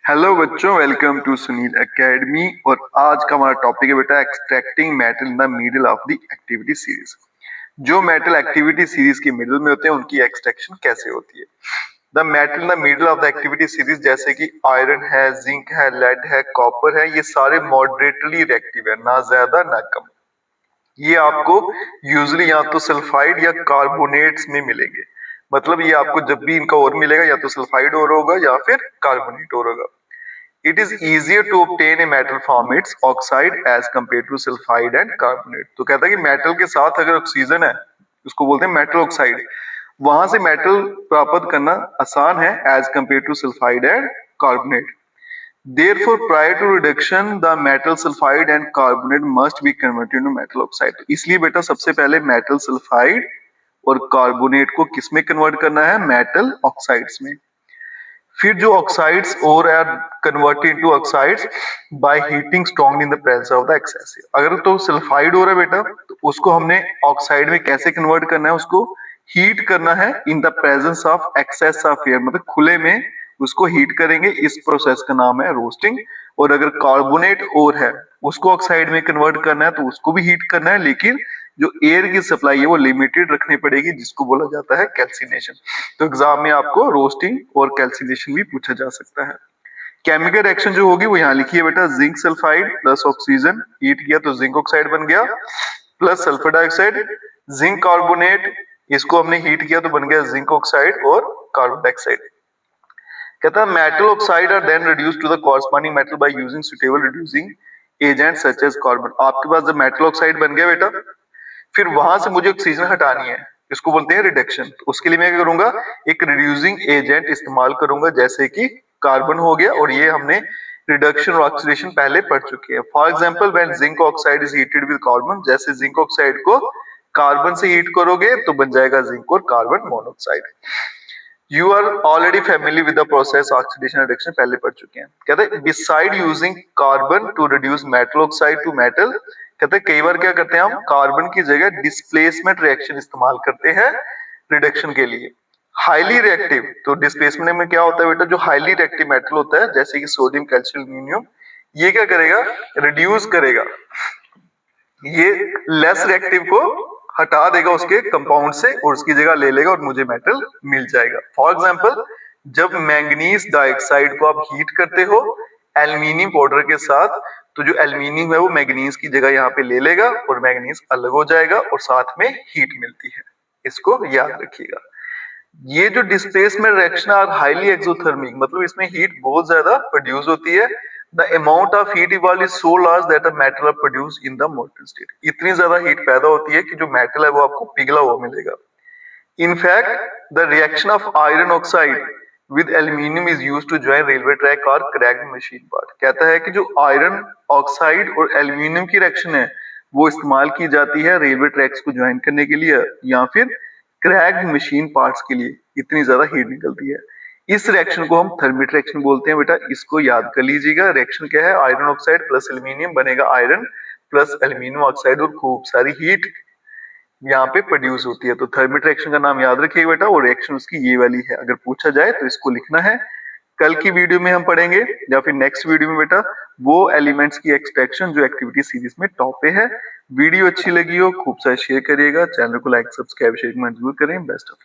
Hello बच्चों, welcome to Sunil academy. और आज का हमारा टॉपिक है बेटा extracting metal in the middle of the activity series. जो मेटल एक्टिविटी सीरीज के मिडिल में होते हैं उनकी एक्सट्रैक्शन कैसे होती है। The metal in the middle of the activity series जैसे कि आयरन है, जिंक है, लेड है, कॉपर है, ये सारे मॉडरेटली रिएक्टिव है, ना ज्यादा ना कम। ये आपको यूजुअली या तो सल्फाइड या कार्बोनेट्स में मिलेंगे। मतलब ये आपको जब भी इनका और मिलेगा या तो सल्फाइड और होगा या फिर कार्बोनेट और होगा। It is easier to obtain a metal from its oxide as compared to sulfide and carbonate। तो कहता है कि मेटल के साथ अगर ऑक्सीजन है, उसको बोलते हैं मेटल ऑक्साइड, वहां से मेटल प्राप्त करना आसान है as compare to sulphide and carbonate. Therefore, prior to reduction, the metal sulfide and carbonate must be converted into metal oxide। इसलिए बेटा सबसे पहले मेटल सल्फाइड और कार्बोनेट को किसमें कन्वर्ट करना है? मेटल ऑक्साइड्स में। फिर जो ऑक्साइड्स और are converted into oxides by heating strongly in the presence of the excessive. अगर तो सल्फाइड हो रहा है बेटा तो उसको हमने ऑक्साइड में कैसे कन्वर्ट करना है? उसको हीट करना है in the presence of excess of air, मतलब खुले में उसको हीट करेंगे। इस प्रोसेस का नाम है रोस्टिंग। और अगर कार्बोनेट और है उसको ऑक्साइड में कन्वर्ट करना है तो उसको भी हीट करना है, लेकिन जो एयर की सप्लाई है वो लिमिटेड रखनी पड़ेगी, जिसको बोला जाता है कैल्सिनेशन। तो एग्जाम में आपको रोस्टिंग और कैल्सिनेशन भी पूछा जा सकता है। केमिकल रिएक्शन जो होगी वो यहाँ लिखी है बेटा, zinc sulphide plus oxygen heat किया तो जिंक ऑक्साइड बन गया, plus sulphur dioxide, zinc carbonate, इसको हमने हीट किया तो बन गया जिंक ऑक्साइड और कार्बन डाइऑक्साइड। कहता है metal oxide are then reduced to the corresponding metal by using suitable reducing agent such as carbon. आपके पास जब मेटल ऑक्साइड बन गया बेटा, फिर वहां से मुझे ऑक्सीजन हटानी है, इसको बोलते हैं रिडक्शन। तो उसके लिए मैं क्या करूंगा? एक रिड्यूसिंग एजेंट इस्तेमाल करूंगा, जैसे कि कार्बन हो गया, और ये हमने रिडक्शन और ऑक्सीडेशन पहले पढ़ चुके हैं। For example when zinc oxide is heated with carbon, जैसे जिंक ऑक्साइड को कार्बन से हीट करोगे तो बन जाएगा जिंक और carbon monoxide. You are already family with the process oxidation reduction, पहले पढ़ चुके हैं। कहते हैं beside using carbon to reduce metal oxide to metal, कहते हैं कई बार क्या करते हैं हम कार्बन की जगह डिस्प्लेसमेंट रिएक्शन इस्तेमाल करते हैं रिडक्शन के लिए। हाईली रिएक्टिव, तो डिस्प्लेसमेंट में क्या होता है बेटा, जो हाईली रिएक्टिव मेटल होता है जैसे कि सोडियम, कैल्शियम, एल्यूमिनियम, ये क्या करेगा? रिड्यूस करेगा, ये लेस रिएक्टिव को हटा देगा उसके कंपाउंड से और उसकी जगह ले लेगा और मुझे मेटल मिल जाएगा। फॉर एग्जांपल जब मैंगनीज डाइऑक्साइड को आप हीट करते हो एल्यूमिनियम पाउडर के साथ, तो जो एल्यूमिनियम है वो मैंगनीज की जगह यहाँ पे ले लेगा और मैंगनीज अलग हो जाएगा और साथ में हीट मिलती है। इसको याद रखिएगा। ये जो displacement reaction are highly exothermic, मतलब इसमें हीट बहुत ज्यादा प्रोड्यूस होती है। The amount of heat evolve is so large that the metal are produced in the molten state. इतनी ज्यादा हीट पैदा होती है कि जो मेटल है वो आपको पिघला हुआ मिलेगा। In fact, the reaction of iron oxide with aluminium is used to join railway track or cracked machine part। कहता है कि जो आयरन ऑक्साइड और एल्यूमिनियम की रिएक्शन है वो इस्तेमाल की जाती है रेलवे ट्रैक्स को ज्वाइन करने के लिए या फिर क्रैक्ड मशीन पार्ट्स के लिए। इतनी ज्यादा हीट निकलती है। इस रिएक्शन को हम थर्मिट रिएक्शन बोलते हैं बेटा, इसको याद कर लीजिएगा। रिएक्शन क्या है? आयरन ऑक्साइड प्लस एल्यूमिनियम बनेगा आयरन प्लस एल्यूमिनियम ऑक्साइड, और खूब सारी हीट यहाँ पे प्रोड्यूस होती है। तो थर्मिट रिएक्शन का नाम याद रखिएगा बेटा, और रिएक्शन उसकी ये वाली है। अगर पूछा जाए तो इसको लिखना है। कल की वीडियो में हम पढ़ेंगे या फिर नेक्स्ट वीडियो में बेटा वो एलिमेंट्स की एक्सट्रैक्शन जो एक्टिविटी सीरीज में टॉप पे है। वीडियो अच्छी लगी हो खूब सारा शेयर करिएगा, चैनल को लाइक सब्सक्राइब शेयर जरूर करें। Best of luck.